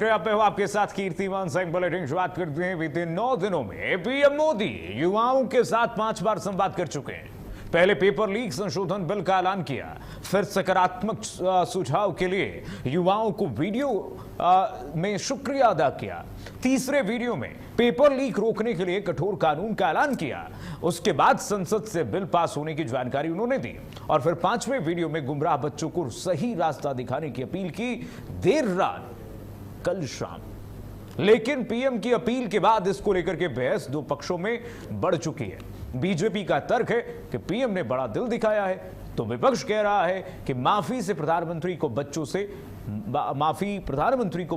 पे हो आपके साथ कीर्तिमान सिंह। बुलेटिन शुरुआत करते हैं। बीते 9 दिनों में पीएम मोदी युवाओं के साथ 5 बार संवाद कर चुके हैं। पहले पेपर लीक संशोधन बिल का ऐलान किया, फिर सकारात्मक सुझाव के लिए युवाओं को वीडियो में शुक्रिया अदा किया। तीसरे वीडियो में पेपर लीक रोकने के लिए कठोर कानून का ऐलान किया। उसके बाद संसद से बिल पास होने की जानकारी उन्होंने दी और फिर 5वें वीडियो में गुमराह बच्चों को सही रास्ता दिखाने की अपील की, देर रात कल शाम। लेकिन पीएम की अपील के बाद इसको लेकर के बहस दो पक्षों में बढ़ चुकी है। बीजेपी का तर्क है कि पीएम ने बड़ा दिल दिखाया है, तो विपक्ष कह रहा है कि प्रधानमंत्री को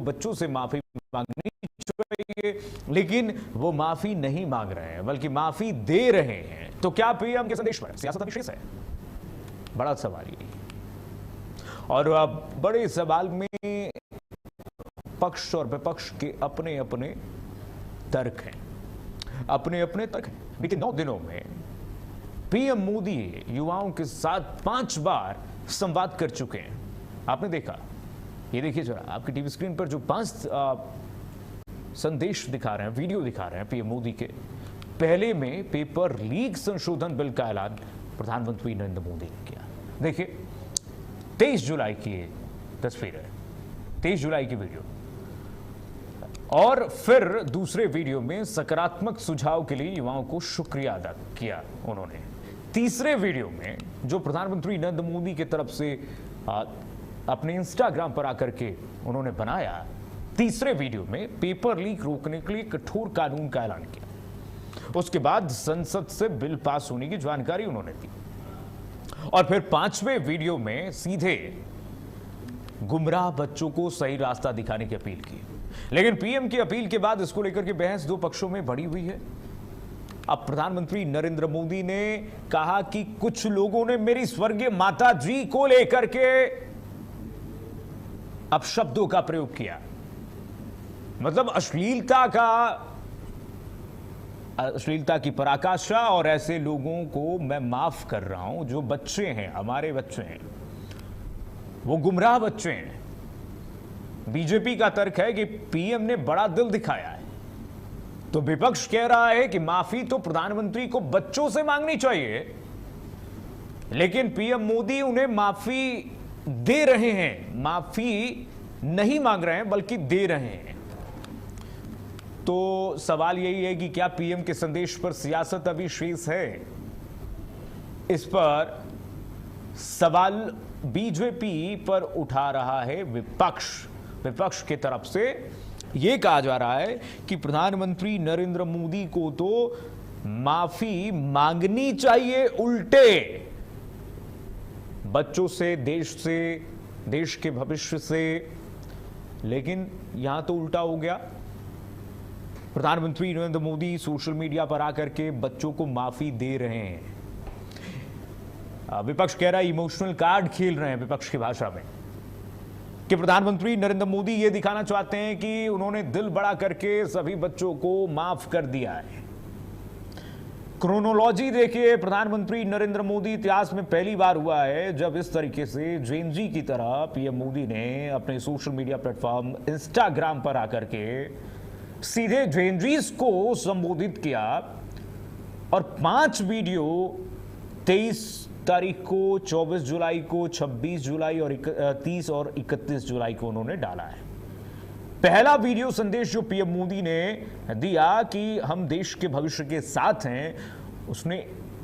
बच्चों से माफी मांगनी चाहिए, लेकिन वो माफी नहीं मांग रहे हैं बल्कि माफी दे रहे हैं। तो क्या पीएम के संदेश पर सियासत विशेष है? बड़ा सवाल ये। और बड़े सवाल में पक्ष और विपक्ष के अपने अपने तर्क हैं, बीते 9 दिनों में पीएम मोदी युवाओं के साथ 5 बार संवाद कर चुके हैं। आपने देखा, ये देखिए जरा आपकी टीवी स्क्रीन पर जो 5 संदेश दिखा रहे हैं, वीडियो दिखा रहे हैं पीएम मोदी के। पहले में पेपर लीक संशोधन बिल का ऐलान प्रधानमंत्री नरेंद्र मोदी ने किया। देखिए 23 जुलाई की तस्वीर है, 23 जुलाई की वीडियो। और फिर दूसरे वीडियो में सकारात्मक सुझाव के लिए युवाओं को शुक्रिया अदा किया उन्होंने। तीसरे वीडियो में जो प्रधानमंत्री नरेंद्र मोदी की तरफ से अपने इंस्टाग्राम पर आकर के उन्होंने बनाया, तीसरे वीडियो में पेपर लीक रोकने के लिए कठोर कानून का ऐलान किया। उसके बाद संसद से बिल पास होने की जानकारी उन्होंने दी और फिर 5वें वीडियो में सीधे गुमराह बच्चों को सही रास्ता दिखाने की अपील की। लेकिन पीएम की अपील के बाद इसको लेकर के बहस दो पक्षों में बढ़ी हुई है। अब प्रधानमंत्री नरेंद्र मोदी ने कहा कि कुछ लोगों ने मेरी स्वर्गीय माता जी को लेकर के अपशब्दों का प्रयोग किया, मतलब अश्लीलता की पराकाष्ठा। और ऐसे लोगों को मैं माफ कर रहा हूं। जो बच्चे हैं, हमारे बच्चे हैं, वो गुमराह बच्चे हैं। बीजेपी का तर्क है कि पीएम ने बड़ा दिल दिखाया है, तो विपक्ष कह रहा है कि माफी तो प्रधानमंत्री को बच्चों से मांगनी चाहिए, लेकिन पीएम मोदी उन्हें माफी दे रहे हैं, माफी नहीं मांग रहे हैं बल्कि दे रहे हैं। तो सवाल यही है कि क्या पीएम के संदेश पर सियासत अभी शेष है? इस पर सवाल बीजेपी पर उठा रहा है विपक्ष की तरफ से यह कहा जा रहा है कि प्रधानमंत्री नरेंद्र मोदी को तो माफी मांगनी चाहिए, उल्टे बच्चों से, देश के भविष्य से। लेकिन यहां तो उल्टा हो गया। प्रधानमंत्री नरेंद्र मोदी सोशल मीडिया पर आकर के बच्चों को माफी दे रहे हैं। विपक्ष कह रहा है इमोशनल कार्ड खेल रहे हैं, विपक्ष की भाषा में, कि प्रधानमंत्री नरेंद्र मोदी यह दिखाना चाहते हैं कि उन्होंने दिल बड़ा करके सभी बच्चों को माफ कर दिया है। क्रोनोलॉजी देखिए, प्रधानमंत्री नरेंद्र मोदी इतिहास में पहली बार हुआ है जब इस तरीके से जेनजी की तरह पीएम मोदी ने अपने सोशल मीडिया प्लेटफॉर्म इंस्टाग्राम पर आकर के सीधे जेनजीज को संबोधित किया। और 5 वीडियो 23 तारीख को, 24 जुलाई को, 26 जुलाई और 30 और 31 जुलाई को उन्होंने डाला है। पहला वीडियो संदेश जो पीएम मोदी ने दिया कि हम देश के भविष्य के साथ हैं, उसने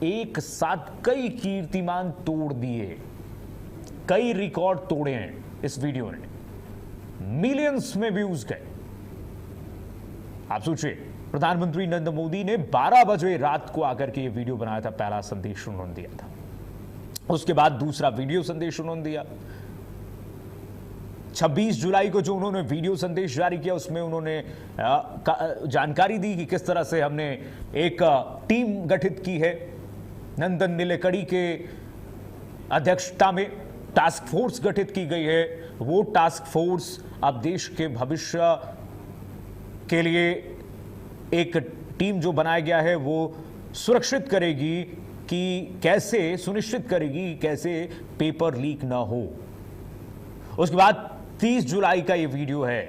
एक साथ कई कीर्तिमान तोड़ दिए, कई रिकॉर्ड तोड़े हैं। इस वीडियो ने मिलियंस में व्यूज गए। आप सोचिए, प्रधानमंत्री नरेंद्र मोदी ने 12 बजे रात को आकर के ये वीडियो बनाया था, पहला संदेश उन्होंने दिया था। उसके बाद दूसरा वीडियो संदेश उन्होंने दिया। 26 जुलाई को जो उन्होंने वीडियो संदेश जारी किया, उसमें उन्होंने जानकारी दी कि किस तरह से हमने एक टीम गठित की है। नंदन नीलेकणी के अध्यक्षता में टास्क फोर्स गठित की गई है। वो टास्क फोर्स अब देश के भविष्य के लिए एक टीम जो बनाया गया है, वो सुरक्षित करेगी कि कैसे, सुनिश्चित करेगी कैसे पेपर लीक ना हो। उसके बाद 30 जुलाई का ये वीडियो है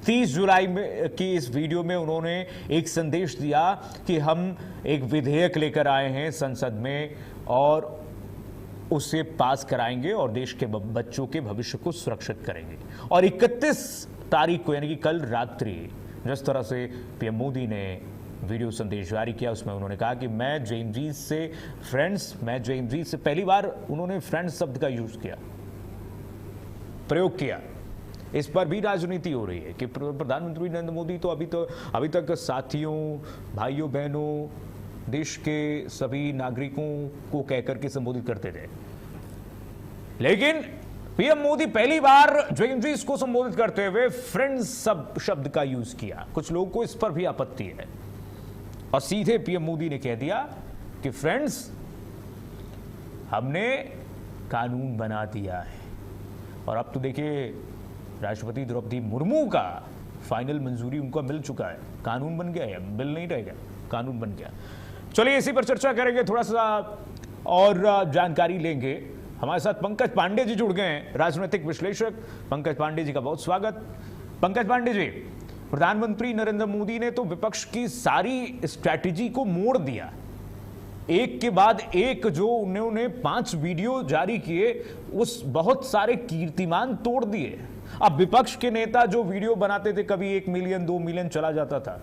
30 जुलाई में की इस वीडियो में उन्होंने एक संदेश दिया कि हम एक विधेयक लेकर आए हैं संसद में और उसे पास कराएंगे और देश के बच्चों के भविष्य को सुरक्षित करेंगे। और 31 तारीख को यानी कि कल रात्रि जिस तरह से पीएम मोदी ने वीडियो संदेश जारी किया उसमें उन्होंने कहा कि मैं जेएमजी से पहली बार उन्होंने फ्रेंड्स शब्द का यूज किया, प्रयोग किया। इस पर भी राजनीति हो रही है कि प्रधानमंत्री नरेंद्र मोदी तो अभी तक साथियों, भाइयों बहनों, देश के सभी नागरिकों को कहकर के संबोधित करते थे, लेकिन पीएम मोदी पहली बार जेएमजी को संबोधित करते हुए फ्रेंड्स शब्द का यूज किया। कुछ लोगों को इस पर भी आपत्ति है और सीधे पीएम मोदी ने कह दिया कि फ्रेंड्स, हमने कानून बना दिया है। और अब तो देखिए राष्ट्रपति द्रौपदी मुर्मू का फाइनल मंजूरी उनका मिल चुका है, कानून बन गया है, बिल नहीं रहेगा, कानून बन गया। चलिए इसी पर चर्चा करेंगे, थोड़ा सा और जानकारी लेंगे। हमारे साथ पंकज पांडे जी जुड़ गए हैं, राजनीतिक विश्लेषक। पंकज पांडे जी का बहुत स्वागत। पंकज पांडे जी, प्रधानमंत्री नरेंद्र मोदी ने तो विपक्ष की सारी स्ट्रैटेजी को मोड़ दिया, एक के बाद एक जो उन्होंने 5 वीडियो जारी किए उस बहुत सारे कीर्तिमान तोड़ दिए। अब विपक्ष के नेता जो वीडियो बनाते थे कभी 1 मिलियन 2 मिलियन चला जाता था,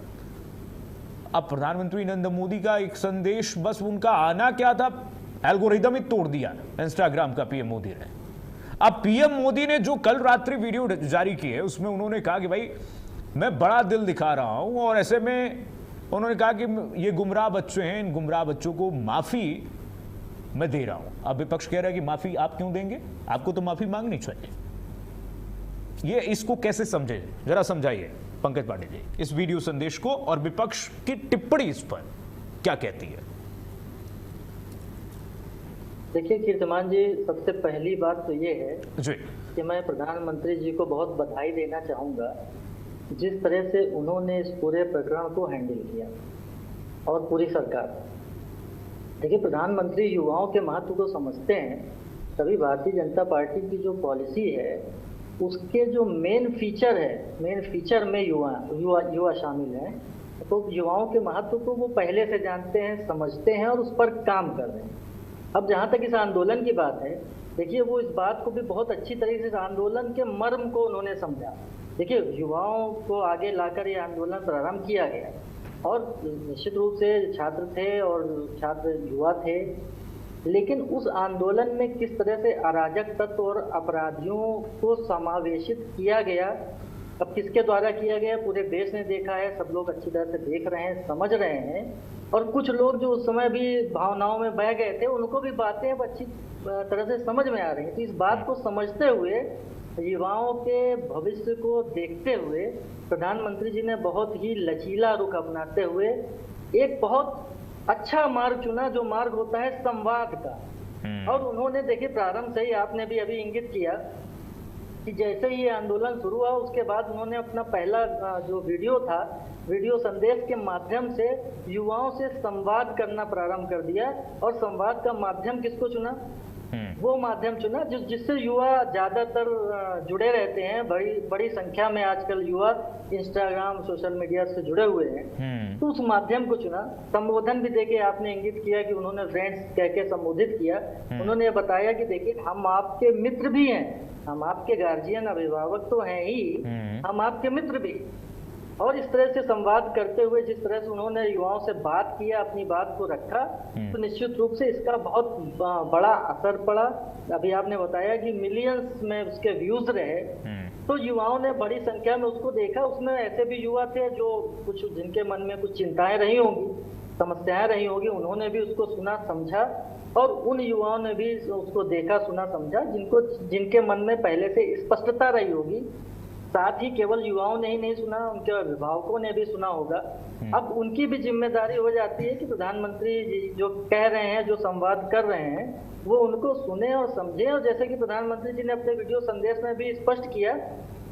अब प्रधानमंत्री नरेंद्र मोदी का एक संदेश, बस उनका आना क्या था, एल्गोरिदम ही तोड़ दिया इंस्टाग्राम का पीएम मोदी ने। अब पीएम मोदी ने जो कल रात्रि वीडियो जारी की है उसमें उन्होंने कहा कि भाई मैं बड़ा दिल दिखा रहा हूं और ऐसे में उन्होंने कहा कि ये गुमराह बच्चे हैं, इन गुमराह बच्चों को माफी मैं दे रहा हूं। अब विपक्ष कह रहा है कि माफी आप क्यों देंगे, आपको तो माफी मांगनी चाहिए। ये इसको कैसे समझे, जरा समझाइए पंकज पांडे जी इस वीडियो संदेश को और विपक्ष की टिप्पणी इस पर क्या कहती है। देखिए कीर्तिमान जी, सबसे पहली बात तो ये है जी कि मैं प्रधानमंत्री जी को बहुत बधाई देना चाहूंगा जिस तरह से उन्होंने इस पूरे प्रकरण को हैंडल किया और पूरी सरकार। देखिए प्रधानमंत्री युवाओं के महत्व को समझते हैं, तभी भारतीय जनता पार्टी की जो पॉलिसी है उसके जो मेन फीचर में युवा शामिल हैं। तो युवाओं के महत्व को वो पहले से जानते हैं, समझते हैं और उस पर काम कर रहे हैं। अब जहाँ तक इस आंदोलन की बात है, देखिए वो इस बात को भी बहुत अच्छी तरीके से इस आंदोलन के मर्म को उन्होंने समझा। देखिए युवाओं को आगे लाकर ये आंदोलन प्रारंभ किया गया और निश्चित रूप से छात्र थे और छात्र युवा थे, लेकिन उस आंदोलन में किस तरह से अराजक तत्व और अपराधियों को समावेशित किया गया, अब किसके द्वारा किया गया पूरे देश ने देखा है, सब लोग अच्छी तरह से देख रहे हैं, समझ रहे हैं। और कुछ लोग जो उस समय भी भावनाओं में बह गए थे उनको भी बातें अब अच्छी तरह से समझ में आ रही हैं। तो इस बात को समझते हुए, युवाओं के भविष्य को देखते हुए प्रधानमंत्री जी ने बहुत ही लचीला रुख अपनाते हुए एक बहुत अच्छा मार्ग चुना, जो मार्ग होता है संवाद का। और उन्होंने देखिए प्रारंभ से ही, आपने भी अभी इंगित किया कि जैसे ही ये आंदोलन शुरू हुआ उसके बाद उन्होंने अपना पहला जो वीडियो था, वीडियो संदेश के माध्यम से युवाओं से संवाद करना प्रारंभ कर दिया। और संवाद का माध्यम किसको चुना, वो माध्यम चुना जिससे युवा ज्यादातर जुड़े रहते हैं। बड़ी संख्या में आजकल युवा इंस्टाग्राम सोशल मीडिया से जुड़े हुए हैं, तो उस माध्यम को चुना। संबोधन भी देखिए आपने इंगित किया कि उन्होंने फ्रेंड्स कह के संबोधित किया। उन्होंने ये बताया कि देखिए हम आपके मित्र भी हैं, हम आपके गार्जियन अभिभावक तो हैं ही, हम आपके मित्र भी। और इस तरह से संवाद करते हुए जिस तरह से उन्होंने युवाओं से बात किया, अपनी बात को रखा, तो निश्चित रूप से इसका बहुत बड़ा असर पड़ा। अभी आपने बताया कि मिलियंस में उसके व्यूज रहे, तो युवाओं ने बड़ी संख्या में उसको देखा। उसमें ऐसे भी युवा थे जो कुछ जिनके मन में कुछ चिंताएं रही होंगी, समस्याएं रही होंगी, उन्होंने भी उसको सुना समझा। और उन युवाओं ने भी उसको देखा सुना समझा जिनके मन में पहले से स्पष्टता रही होगी। साथ ही केवल युवाओं ने ही नहीं सुना, उनके अभिभावकों ने भी सुना होगा। अब उनकी भी जिम्मेदारी हो जाती है कि प्रधानमंत्री जी जो कह रहे हैं, जो संवाद कर रहे हैं, वो उनको सुने और समझे। और जैसे कि प्रधानमंत्री जी ने अपने वीडियो संदेश में भी स्पष्ट किया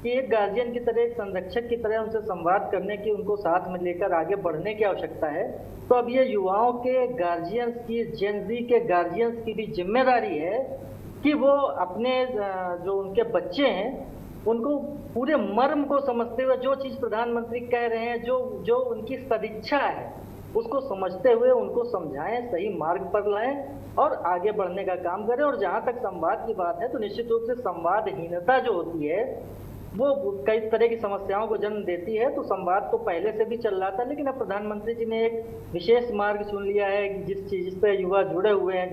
कि एक गार्जियन की तरह, एक संरक्षक की तरह उनसे संवाद करने की, उनको साथ में लेकर आगे बढ़ने की आवश्यकता है। तो अब ये युवाओं के गार्जियंस की, जेन ज़ी के गार्जियंस की भी जिम्मेदारी है कि वो अपने जो उनके बच्चे हैं उनको पूरे मर्म को समझते हुए जो चीज प्रधानमंत्री कह रहे हैं, जो जो उनकी सदिच्छा है, उसको समझते हुए उनको समझाएं, सही मार्ग पर लाएं और आगे बढ़ने का काम करें। और जहां तक संवाद की बात है तो निश्चित रूप से संवादहीनता जो होती है वो कई तरह की समस्याओं को जन्म देती है। तो संवाद तो पहले से भी चल रहा था, लेकिन अब प्रधानमंत्री जी ने एक विशेष मार्ग चुन लिया है कि जिस पे युवा जुड़े हुए हैं,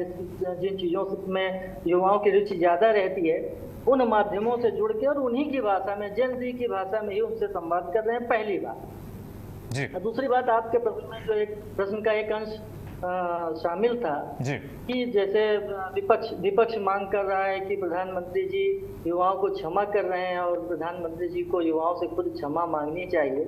जिन चीजों में युवाओं की रुचि ज्यादा रहती है, उन माध्यमों से जुड़ के और उन्हीं की भाषा में, जेन ज़ी की भाषा में ही उनसे संवाद कर रहे हैं, पहली बात जी। दूसरी बात, आपके प्रश्न में जो एक प्रश्न का एक अंश शामिल था जी। कि जैसे विपक्ष मांग कर रहा है कि प्रधानमंत्री जी युवाओं को क्षमा कर रहे हैं और प्रधानमंत्री जी को युवाओं से खुद क्षमा मांगनी चाहिए।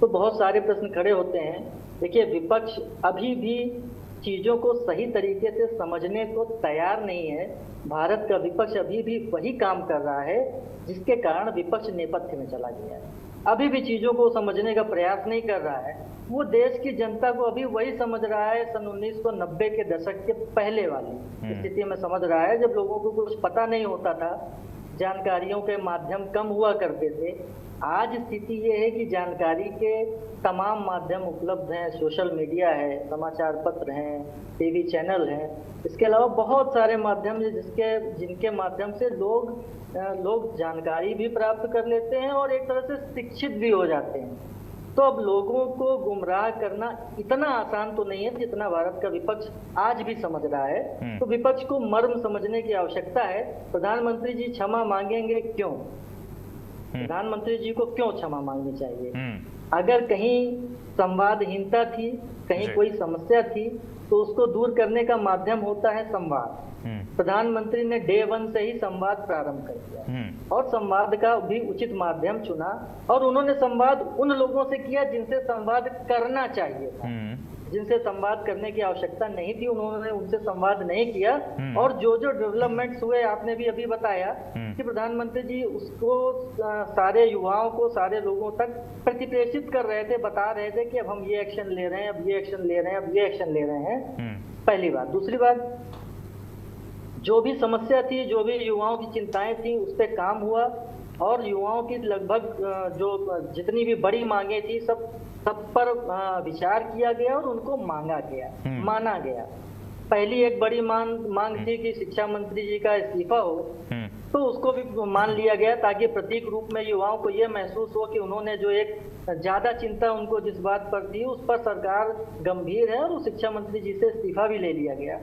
तो बहुत सारे प्रश्न खड़े होते हैं। देखिए, विपक्ष अभी भी चीजों को सही तरीके से समझने को तैयार नहीं है। भारत का विपक्ष अभी भी वही काम कर रहा है जिसके कारण विपक्ष नेपथ्य में चला गया है। अभी भी चीजों को समझने का प्रयास नहीं कर रहा है। वो देश की जनता को अभी वही समझ रहा है सन 1990 के दशक के पहले वाली स्थिति में समझ रहा है, जब लोगों को कुछ पता नहीं होता था, जानकारियों के माध्यम कम हुआ करते थे। आज स्थिति ये है कि जानकारी के तमाम माध्यम उपलब्ध हैं, सोशल मीडिया है, समाचार पत्र हैं, टीवी चैनल हैं, इसके अलावा बहुत सारे माध्यम हैं जिनके माध्यम से लोग जानकारी भी प्राप्त कर लेते हैं और एक तरह से शिक्षित भी हो जाते हैं। तो अब लोगों को गुमराह करना इतना आसान तो नहीं है जितना भारत का विपक्ष आज भी समझ रहा है। तो विपक्ष को मर्म समझने की आवश्यकता है। प्रधानमंत्री जी क्षमा मांगेंगे क्यों? प्रधानमंत्री जी को क्यों क्षमा मांगनी चाहिए? अगर कहीं संवादहीनता थी, कहीं कोई समस्या थी, तो उसको दूर करने का माध्यम होता है संवाद। प्रधानमंत्री ने डे 1 से ही संवाद प्रारंभ कर दिया और संवाद का भी उचित माध्यम चुना और उन्होंने संवाद उन लोगों से किया जिनसे संवाद करना चाहिए था। जिनसे संवाद करने की आवश्यकता नहीं थी, उन्होंने उनसे संवाद नहीं किया। और जो डेवलपमेंट्स हुए, आपने भी अभी बताया कि प्रधानमंत्री जी उसको सारे युवाओं को, सारे लोगों तक प्रतिप्रेषित कर रहे थे, बता रहे थे कि अब हम ये एक्शन ले रहे हैं, अब ये एक्शन ले रहे हैं, अब ये एक्शन ले रहे हैं। पहली बात। दूसरी बात, जो भी समस्या थी, जो भी युवाओं की चिंताएं थी, उस पर काम हुआ और युवाओं की लगभग जो जितनी भी बड़ी मांगे थी सब पर विचार किया गया और उनको मांगा गया, माना गया। पहली एक बड़ी मांग थी कि शिक्षा मंत्री जी का इस्तीफा हो, तो उसको भी मान लिया गया ताकि प्रतीक रूप में युवाओं को यह महसूस हो कि उन्होंने जो एक ज्यादा चिंता उनको जिस बात पर थी उस पर सरकार गंभीर है, और उस शिक्षा मंत्री जी से इस्तीफा भी ले लिया गया।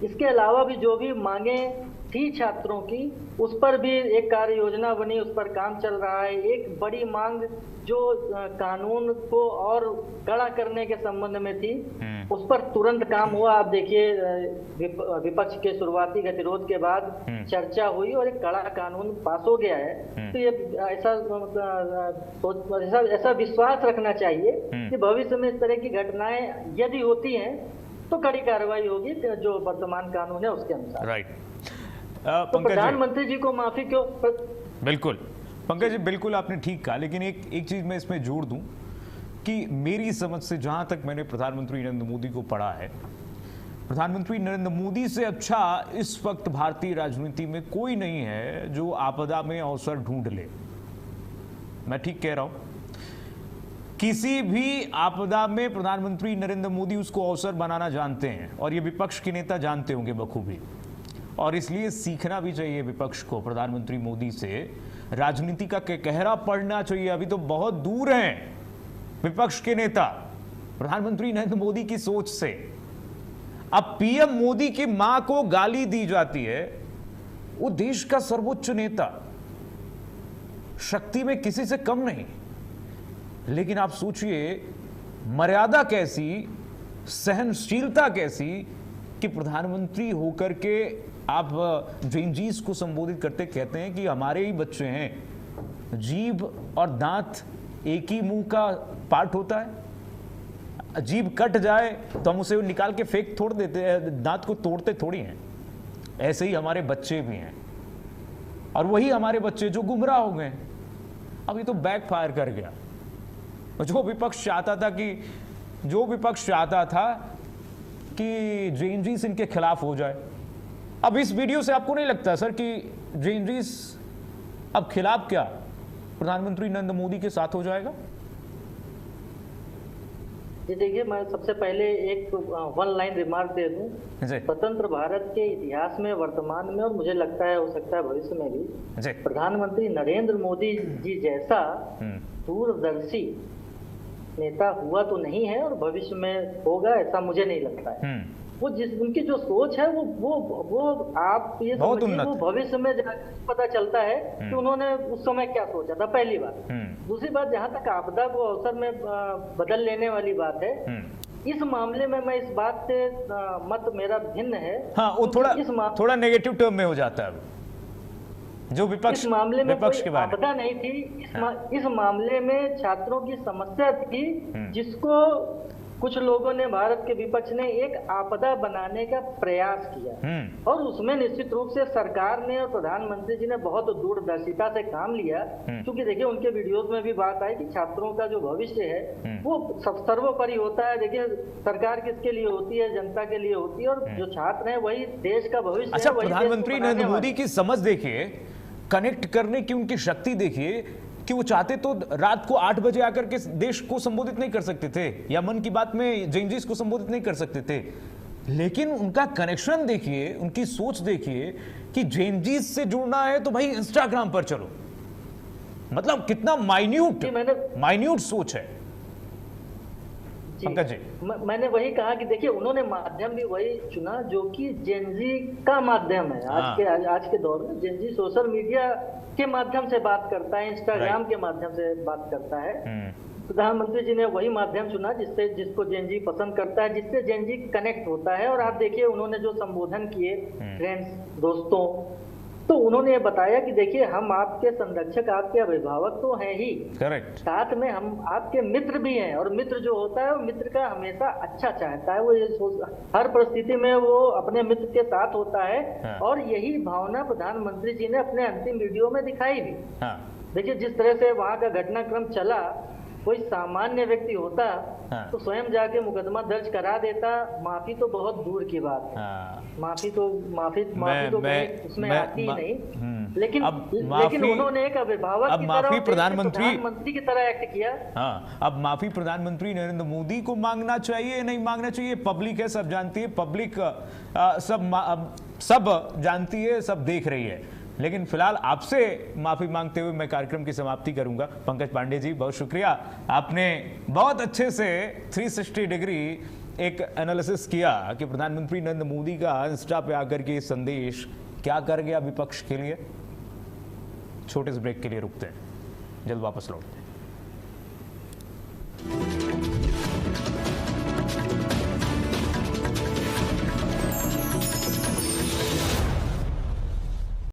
इसके अलावा भी जो भी मांगे थी छात्रों की, उस पर भी एक कार्य योजना बनी, उस पर काम चल रहा है। एक बड़ी मांग जो कानून को और कड़ा करने के संबंध में थी, उस पर तुरंत काम हुआ। आप देखिए, विपक्ष के शुरुआती गतिरोध के बाद चर्चा हुई और एक कड़ा कानून पास हो गया है। तो ये ऐसा विश्वास रखना चाहिए कि भविष्य में इस तरह की घटनाएं यदि होती हैं तो कड़ी कार्रवाई होगी जो वर्तमान कानून है उसके अनुसार। राइट। तो प्रधानमंत्री जी को माफी क्यों? बिल्कुल पंकज जी, बिल्कुल आपने ठीक कहा, लेकिन एक चीज मैं इसमें जोड़ दूं कि मेरी समझ से जहां तक मैंने प्रधानमंत्री नरेंद्र मोदी को पढ़ा है, प्रधानमंत्री नरेंद्र मोदी से अच्छा इस वक्त भारतीय राजनीति में कोई नहीं है जो आपदा में अवसर ढूंढ ले। मैं ठीक कह रहा हूं? किसी भी आपदा में प्रधानमंत्री नरेंद्र मोदी उसको अवसर बनाना जानते हैं और ये विपक्ष के नेता जानते होंगे बखूबी, और इसलिए सीखना भी चाहिए विपक्ष को प्रधानमंत्री मोदी से। राजनीति का कहरा पढ़ना चाहिए। अभी तो बहुत दूर हैं विपक्ष के नेता प्रधानमंत्री नरेंद्र मोदी की सोच से। अब पीएम मोदी की मां को गाली दी जाती है, वो देश का सर्वोच्च नेता, शक्ति में किसी से कम नहीं, लेकिन आप सोचिए मर्यादा कैसी, सहनशीलता कैसी कि प्रधानमंत्री होकर के आप जेनजीज को संबोधित करते कहते हैं कि हमारे ही बच्चे हैं। जीभ और दांत एक ही मुंह का पार्ट होता है, जीभ कट जाए तो हम उसे निकाल के फेंक थोड़ देते हैं, दांत को तोड़ते थोड़ी हैं। ऐसे ही हमारे बच्चे भी हैं, और वही हमारे बच्चे जो गुमराह हो गए। अब ये तो बैकफायर कर गया। जो विपक्ष चाहता था कि जेएनजीस इनके खिलाफ हो जाए। अब इस वीडियो से आपको नहीं लगता सर कि जेएनजीस अब खिलाफ क्या प्रधानमंत्री नरेंद्र मोदी के साथ हो जाएगा? जी देखिए, मैं सबसे पहले एक वन लाइन रिमार्क दे दूं। जी स्वतंत्र भारत के इतिहास में, वर्तमान में और मुझे लगता है हो सकता है भविष्य में भी, जी प्रधानमंत्री नरेंद्र मोदी जी जैसा दूरदर्शी नेता हुआ तो नहीं है और भविष्य में होगा ऐसा मुझे नहीं लगता है। वो उनकी जो सोच है वो आप ये बहुत समझिए, उन्नत वो है। भविष्य में पता चलता है कि उन्होंने उस समय क्या सोचा था, पहली बात। दूसरी बात, जहाँ तक आपदा को अवसर में बदल लेने वाली बात है, इस मामले में मैं इस बात से मत मेरा भिन्न है। हाँ, वो थोड़ा नेगेटिव टर्म में हो जाता है जो इस मामले में विपक्ष कोई के बारे में। आपदा नहीं थी। इस मामले में छात्रों की समस्या थी, जिसको कुछ लोगों ने, भारत के विपक्ष ने एक आपदा बनाने का प्रयास किया और उसमें निश्चित रूप से सरकार ने और प्रधानमंत्री जी ने बहुत दूरदर्शिता से काम लिया। क्योंकि देखिए, उनके वीडियोस में भी बात आई कि छात्रों का जो भविष्य है वो सर्वोपरि होता है। देखिए, सरकार किसके लिए होती है? जनता के लिए होती है, और जो छात्र हैं वही देश का भविष्य अच्छा, है। वही प्रधानमंत्री नरेंद्र मोदी की समझ देखिए, कनेक्ट करने की उनकी शक्ति देखिए कि वो चाहते तो रात को 8 बजे आकर के देश को संबोधित नहीं कर सकते थे, या मन की बात में जेएनजीस को संबोधित नहीं कर सकते थे, लेकिन उनका कनेक्शन देखिए, उनकी सोच देखिए कि जेएनजीस से जुड़ना है तो भाई इंस्टाग्राम पर चलो। मतलब कितना माइन्यूट सोच है पंकज जी। मैंने वही कहा कि देखिए, उन्होंने माध्यम भी वही चुना जो कि जेनजी का माध्यम है। आज के दौर में जेनजी सोशल मीडिया के माध्यम से बात करता है, इंस्टाग्राम के माध्यम से बात करता है। प्रधानमंत्री जी ने वही माध्यम चुना जिसको जेनजी पसंद करता है, जिससे जेनजी कनेक्ट होता है। और आप देखिए, उन्होंने जो संबोधन किए फ्रेंड्स, दोस्तों, तो उन्होंने ये बताया कि देखिए, हम आपके संरक्षक, आपके अभिभावक तो हैं ही, करेक्ट, साथ में हम आपके मित्र भी हैं। और मित्र जो होता है वो मित्र का हमेशा अच्छा चाहता है, वो ये हर परिस्थिति में वो अपने मित्र के साथ होता है। हाँ। और यही भावना प्रधानमंत्री जी ने अपने अंतिम वीडियो में दिखाई भी। हाँ, देखिए, जिस तरह से वहां का घटनाक्रम चला, कोई सामान्य व्यक्ति होता तो स्वयं जाके मुकदमा दर्ज करा देता। माफी तो बहुत दूर की बात है। माफी तो उसमें आती ही नहीं। लेकिन उन्होंने एक अभिभावक की तरह, प्रधानमंत्री की तरह एक्ट किया। हाँ, अब माफी प्रधानमंत्री नरेंद्र मोदी को मांगना चाहिए, नहीं मांगना चाहिए, पब्लिक है, सब जानती है, पब्लिक सब जानती है, सब देख रही है। लेकिन फिलहाल आपसे माफी मांगते हुए मैं कार्यक्रम की समाप्ति करूंगा। पंकज पांडे जी, बहुत शुक्रिया, आपने बहुत अच्छे से 360 डिग्री एक एनालिसिस किया कि प्रधानमंत्री नरेंद्र मोदी का इंस्टा पे आकर के संदेश क्या कर गया विपक्ष के लिए। छोटे से ब्रेक के लिए रुकते हैं, जल्द वापस लौटते हैं।